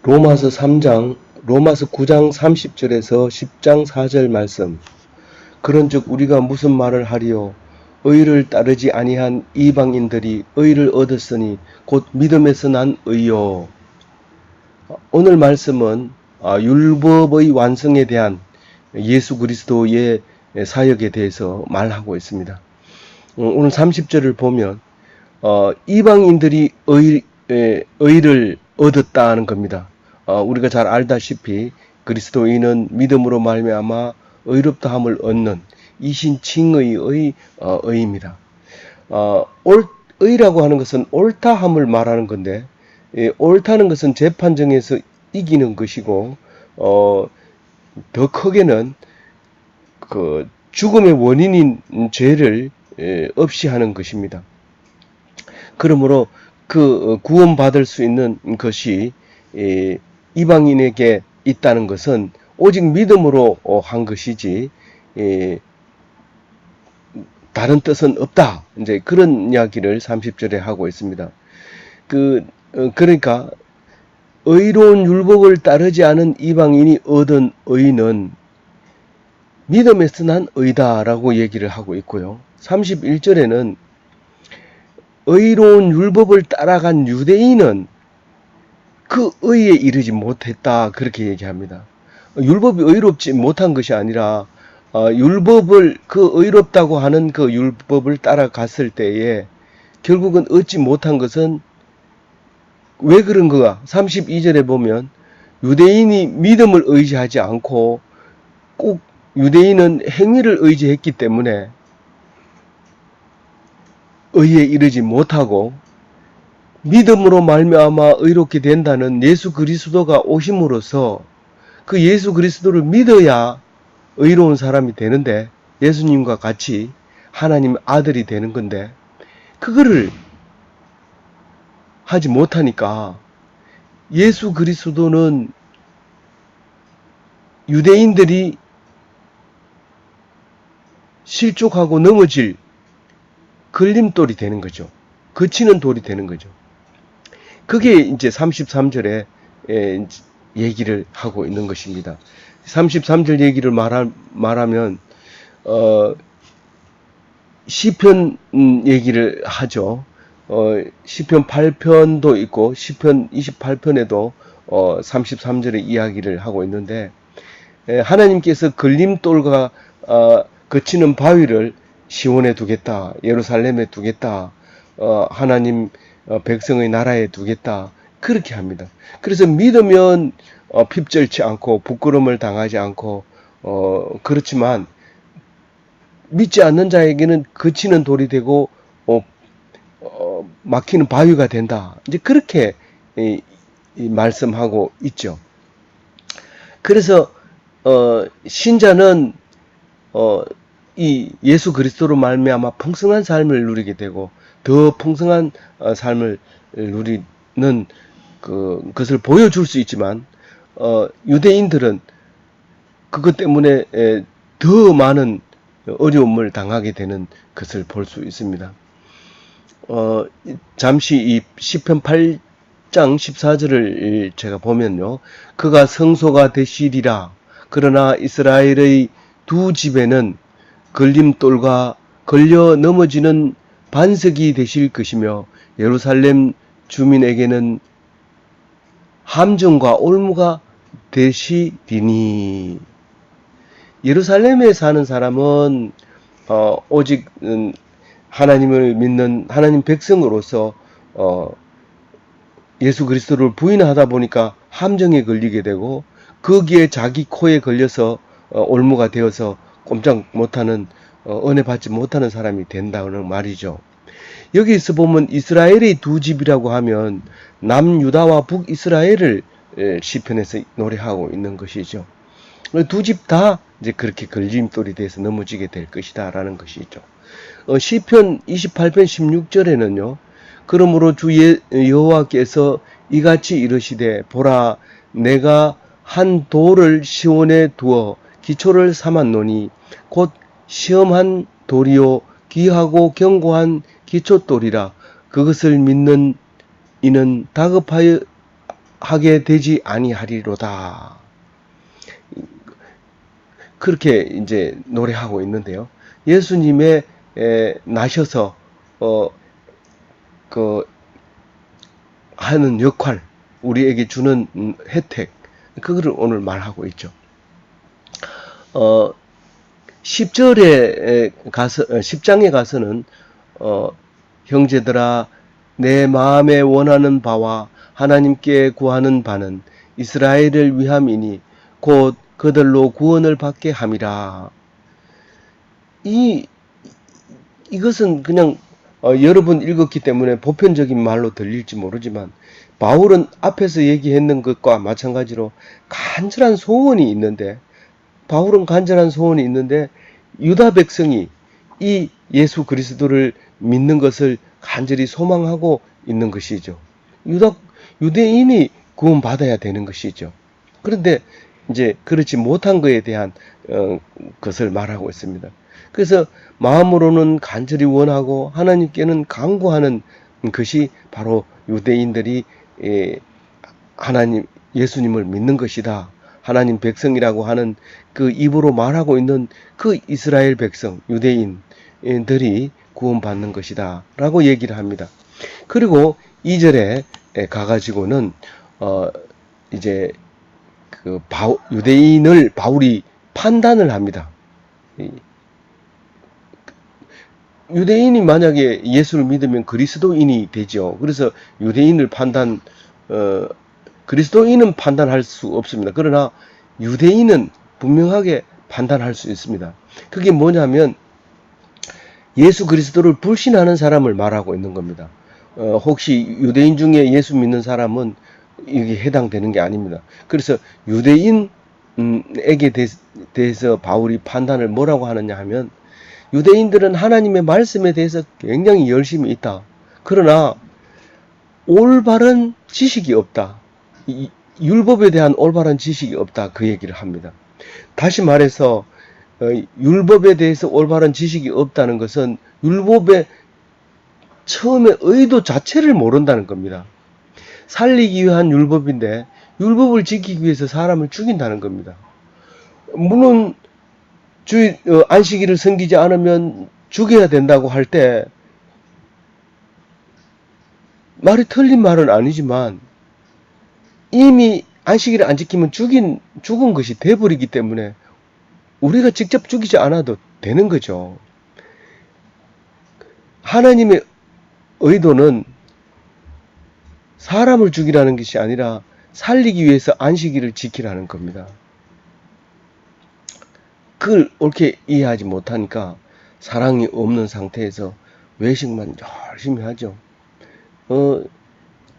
로마서 3장, 로마서 9장 30절에서 10장 4절 말씀. 그런즉 우리가 무슨 말을 하리요? 의를 따르지 아니한 이방인들이 의를 얻었으니 곧 믿음에서 난 의요. 오늘 말씀은 율법의 완성에 대한 예수 그리스도의 사역에 대해서 말하고 있습니다. 오늘 30절을 보면 이방인들이 의를 얻었다는 겁니다. 우리가 잘 알다시피 그리스도인은 믿음으로 말미암아 의롭다함을 얻는 이신칭의의 의입니다. 의라고 하는 것은 옳다함을 말하는 건데, 옳다는 것은 재판정에서 이기는 것이고, 더 크게는 그 죽음의 원인인 죄를 없이 하는 것입니다. 그러므로 그 구원받을 수 있는 것이 이방인에게 있다는 것은 오직 믿음으로 한 것이지 다른 뜻은 없다. 이제 그런 이야기를 30절에 하고 있습니다. 그러니까 의로운 율법을 따르지 않은 이방인이 얻은 의는 믿음에서 난 의다라고 얘기를 하고 있고요. 31절에는 의로운 율법을 따라간 유대인은 그 의에 이르지 못했다, 그렇게 얘기합니다. 율법이 의롭지 못한 것이 아니라 율법을 그 의롭다고 하는 그 율법을 따라갔을 때에 결국은 얻지 못한 것은 왜 그런가? 32절에 보면 유대인이 믿음을 의지하지 않고 꼭 유대인은 행위를 의지했기 때문에 의에 이르지 못하고 믿음으로 말미암아 의롭게 된다는 예수 그리스도가 오심으로써 그 예수 그리스도를 믿어야 의로운 사람이 되는데, 예수님과 같이 하나님 아들이 되는 건데, 그거를 하지 못하니까 예수 그리스도는 유대인들이 실족하고 넘어질 걸림돌이 되는 거죠. 거치는 돌이 되는 거죠. 그게 이제 33절에 얘기를 하고 있는 것입니다. 33절 얘기를 말하면 시편 얘기를 하죠. 시편 8편도 있고 시편 28편에도 33절의 이야기를 하고 있는데, 하나님께서 걸림돌과 거치는 바위를 시온에 두겠다, 예루살렘에 두겠다, 하나님 백성의 나라에 두겠다, 그렇게 합니다. 그래서 믿으면 핍절치 않고 부끄러움을 당하지 않고 그렇지만 믿지 않는 자에게는 거치는 돌이 되고 막히는 바위가 된다, 이제 그렇게 말씀하고 있죠. 그래서 신자는 이 예수 그리스도로 말미암아 풍성한 삶을 누리게 되고 더 풍성한 삶을 누리는 그것을 보여줄 수 있지만, 유대인들은 그것 때문에 더 많은 어려움을 당하게 되는 것을 볼 수 있습니다. 잠시 이 시편 8장 14절을 제가 보면요, 그가 성소가 되시리라. 그러나 이스라엘의 두 집에는 걸림돌과 걸려 넘어지는 반석이 되실 것이며 예루살렘 주민에게는 함정과 올무가 되시리니. 예루살렘에 사는 사람은 오직 하나님을 믿는 하나님 백성으로서 예수 그리스도를 부인하다 보니까 함정에 걸리게 되고 거기에 자기 코에 걸려서 올무가 되어서 꼼짝 못하는, 은혜 받지 못하는 사람이 된다는 말이죠. 여기서 보면 이스라엘의 두 집이라고 하면 남유다와 북이스라엘을 시편에서 노래하고 있는 것이죠. 두 집 다 이제 그렇게 걸림돌이 돼서 넘어지게 될 것이다 라는 것이죠. 시편 28편 16절에는요, 그러므로 주 여호와께서 이같이 이르시되 보라, 내가 한 돌을 시온에 두어 기초를 삼았노니 곧 시험한 돌이요 귀하고 견고한 기초돌이라. 그것을 믿는 이는 다급하여 하게 되지 아니하리로다. 그렇게 이제 노래하고 있는데요. 예수님의 나셔서 그 하는 역할, 우리에게 주는 혜택, 그거를 오늘 말하고 있죠. 10장에 가서는 형제들아 내 마음에 원하는 바와 하나님께 구하는 바는 이스라엘을 위함이니 곧 그들로 구원을 받게 함이라. 이것은 그냥 여러 번 읽었기 때문에 보편적인 말로 들릴지 모르지만 바울은 앞에서 얘기했는 것과 마찬가지로 간절한 소원이 있는데 유다 백성이 이 예수 그리스도를 믿는 것을 간절히 소망하고 있는 것이죠. 유대인이 구원받아야 되는 것이죠. 그런데 이제 그렇지 못한 것에 대한 것을 말하고 있습니다. 그래서 마음으로는 간절히 원하고 하나님께는 간구하는 것이 바로 유대인들이 하나님 예수님을 믿는 것이다. 하나님 백성이라고 하는 그 입으로 말하고 있는 그 이스라엘 백성, 유대인들이 구원받는 것이다. 라고 얘기를 합니다. 그리고 2절에 가가지고는, 이제 그 유대인을 바울이 판단을 합니다. 유대인이 만약에 예수를 믿으면 그리스도인이 되죠. 그래서 유대인을 그리스도인은 판단할 수 없습니다. 그러나 유대인은 분명하게 판단할 수 있습니다. 그게 뭐냐면 예수 그리스도를 불신하는 사람을 말하고 있는 겁니다. 혹시 유대인 중에 예수 믿는 사람은 이게 해당되는 게 아닙니다. 그래서 유대인에게 대해서 바울이 판단을 뭐라고 하느냐 하면 유대인들은 하나님의 말씀에 대해서 굉장히 열심히 있다. 그러나 올바른 지식이 없다. 율법에 대한 올바른 지식이 없다. 그 얘기를 합니다. 다시 말해서 율법에 대해서 올바른 지식이 없다는 것은 율법의 처음에 의도 자체를 모른다는 겁니다. 살리기 위한 율법인데 율법을 지키기 위해서 사람을 죽인다는 겁니다. 물론 안식일을 섬기지 않으면 죽여야 된다고 할 때 말이 틀린 말은 아니지만 이미 안식일을 안 지키면 죽은 것이 돼버리기 때문에 우리가 직접 죽이지 않아도 되는 거죠. 하나님의 의도는 사람을 죽이라는 것이 아니라 살리기 위해서 안식일을 지키라는 겁니다. 그걸 옳게 이해하지 못하니까 사랑이 없는 상태에서 외식만 열심히 하죠.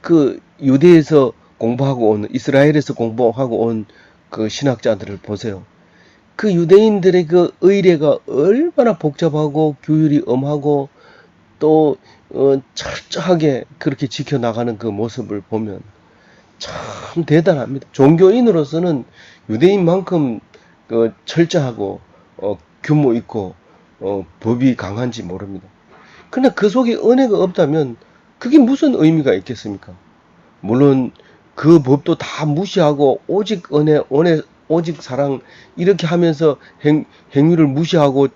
그 유대에서 공부하고 온, 이스라엘에서 공부하고 온 그 신학자들을 보세요. 그 유대인들의 그 의례가 얼마나 복잡하고 규율이 엄하고 또 철저하게 그렇게 지켜나가는 그 모습을 보면 참 대단합니다. 종교인으로서는 유대인만큼 철저하고 규모 있고 법이 강한지 모릅니다. 그러나 그 속에 은혜가 없다면 그게 무슨 의미가 있겠습니까? 물론 그 법도 다 무시하고 오직 은혜, 오직 사랑 이렇게 하면서 행위를 무시하고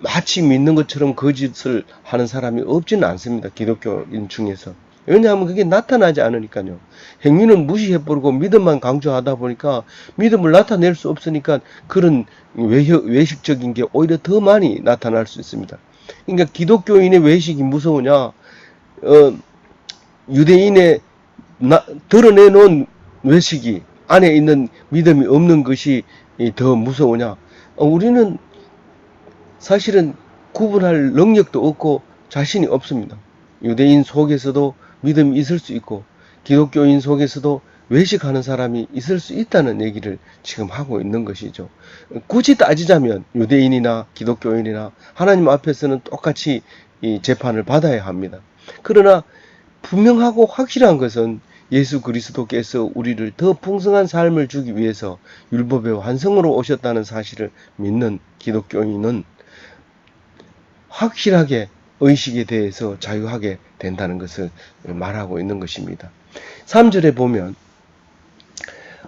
마치 믿는 것처럼 거짓을 하는 사람이 없지는 않습니다. 기독교인 중에서. 왜냐하면 그게 나타나지 않으니까요. 행위는 무시해버리고 믿음만 강조하다 보니까 믿음을 나타낼 수 없으니까 그런 외식적인 게 오히려 더 많이 나타날 수 있습니다. 그러니까 기독교인의 외식이 무서우냐, 유대인의 드러내놓은 외식이 안에 있는 믿음이 없는 것이 더 무서우냐. 우리는 사실은 구분할 능력도 없고 자신이 없습니다. 유대인 속에서도 믿음이 있을 수 있고 기독교인 속에서도 외식하는 사람이 있을 수 있다는 얘기를 지금 하고 있는 것이죠. 굳이 따지자면 유대인이나 기독교인이나 하나님 앞에서는 똑같이 이 재판을 받아야 합니다. 그러나 분명하고 확실한 것은 예수 그리스도께서 우리를 더 풍성한 삶을 주기 위해서 율법의 완성으로 오셨다는 사실을 믿는 기독교인은 확실하게 의식에 대해서 자유하게 된다는 것을 말하고 있는 것입니다. 3절에 보면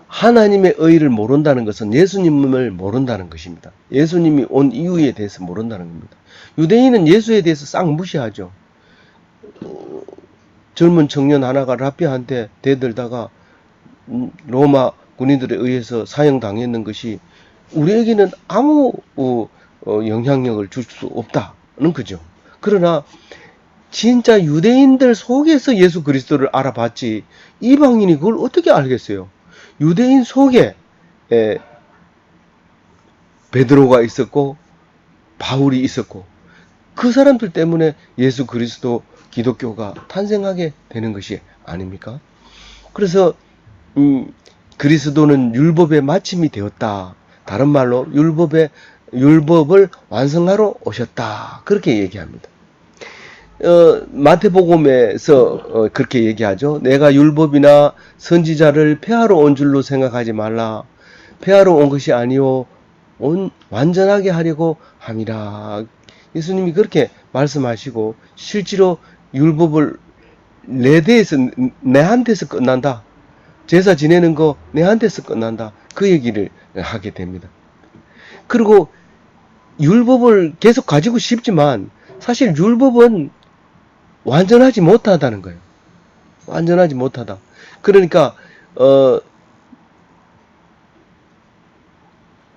하나님의 의를 모른다는 것은 예수님을 모른다는 것입니다. 예수님이 온 이유에 대해서 모른다는 겁니다. 유대인은 예수에 대해서 싹 무시하죠. 젊은 청년 하나가 라피한테 대들다가 로마 군인들에 의해서 사형당했는 것이 우리에게는 아무 영향력을 줄 수 없다는 거죠. 그러나 진짜 유대인들 속에서 예수 그리스도를 알아봤지 이방인이 그걸 어떻게 알겠어요? 유대인 속에 베드로가 있었고 바울이 있었고 그 사람들 때문에 예수 그리스도 기독교가 탄생하게 되는 것이 아닙니까? 그래서 그리스도는 율법의 마침이 되었다. 다른 말로 율법을 완성하러 오셨다. 그렇게 얘기합니다. 마태복음에서 그렇게 얘기하죠. 내가 율법이나 선지자를 폐하러 온 줄로 생각하지 말라. 폐하러 온 것이 아니요 완전하게 하려고 함이라. 예수님이 그렇게 말씀하시고 실제로 율법을 내한테서 끝난다. 제사 지내는 거 내한테서 끝난다. 그 얘기를 하게 됩니다. 그리고 율법을 계속 가지고 싶지만 사실 율법은 완전하지 못하다는 거예요. 완전하지 못하다. 그러니까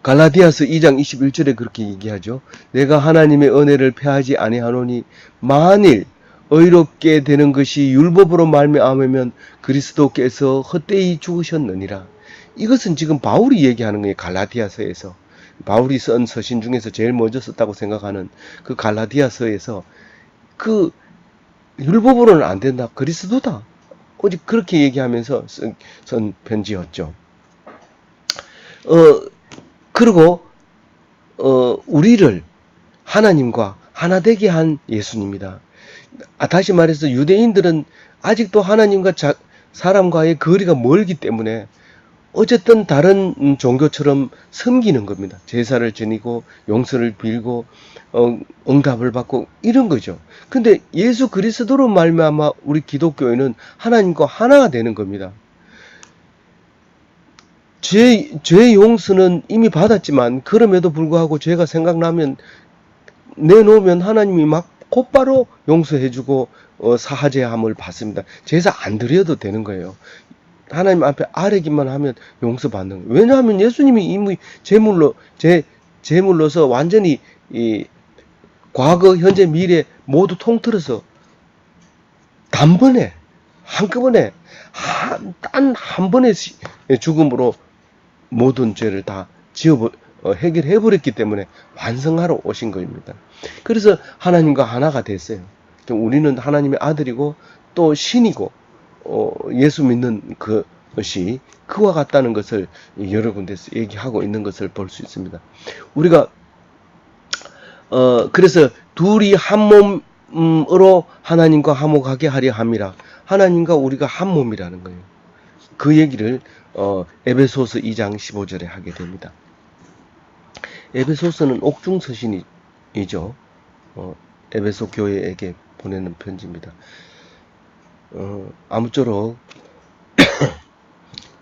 갈라디아서 2장 21절에 그렇게 얘기하죠. 내가 하나님의 은혜를 패하지 아니하노니 만일 의롭게 되는 것이 율법으로 말미암으면 그리스도께서 헛되이 죽으셨느니라. 이것은 지금 바울이 얘기하는 거예요. 갈라디아서에서. 바울이 쓴 서신 중에서 제일 먼저 썼다고 생각하는 그 갈라디아서에서 그 율법으로는 안 된다. 그리스도다. 오직 그렇게 얘기하면서 쓴 편지였죠. 그리고 우리를 하나님과 하나 되게 한 예수님이다. 다시 말해서 유대인들은 아직도 하나님과 사람과의 거리가 멀기 때문에 어쨌든 다른 종교처럼 섬기는 겁니다. 제사를 지니고 용서를 빌고 응답을 받고 이런 거죠. 근데 예수 그리스도로 말미암아 우리 기독교인은 하나님과 하나가 되는 겁니다. 죄 용서는 이미 받았지만 그럼에도 불구하고 죄가 생각나면 내놓으면 하나님이 막 곧바로 용서해주고 사하제함을 받습니다. 제사 안 드려도 되는 거예요. 하나님 앞에 아뢰기만 하면 용서받는 거예요. 왜냐하면 예수님이 이미 제물로서 완전히 이 과거, 현재, 미래 모두 통틀어서 단번에 한꺼번에 단 한 번의 죽음으로 모든 죄를 다 해결해 버렸기 때문에 완성하러 오신 겁니다. 그래서 하나님과 하나가 됐어요. 우리는 하나님의 아들이고 또 신이고 예수 믿는 것이 그와 같다는 것을 여러 군데서 얘기하고 있는 것을 볼 수 있습니다. 우리가 그래서 둘이 한 몸으로 하나님과 화목하게 하려 함이라. 하나님과 우리가 한 몸이라는 거예요. 그 얘기를 에베소서 2장 15절에 하게 됩니다. 에베소서는 옥중서신이죠. 에베소 교회에게 보내는 편지입니다. 아무쪼록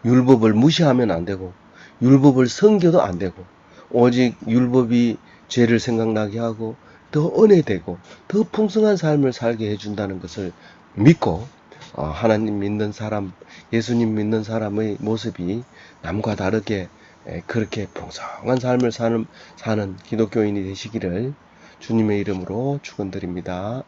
율법을 무시하면 안 되고 율법을 섬겨도 안 되고 오직 율법이 죄를 생각나게 하고 더 은혜되고 더 풍성한 삶을 살게 해준다는 것을 믿고 하나님 믿는 사람, 예수님 믿는 사람의 모습이 남과 다르게 그렇게 풍성한 삶을 사는 기독교인이 되시기를 주님의 이름으로 축원드립니다.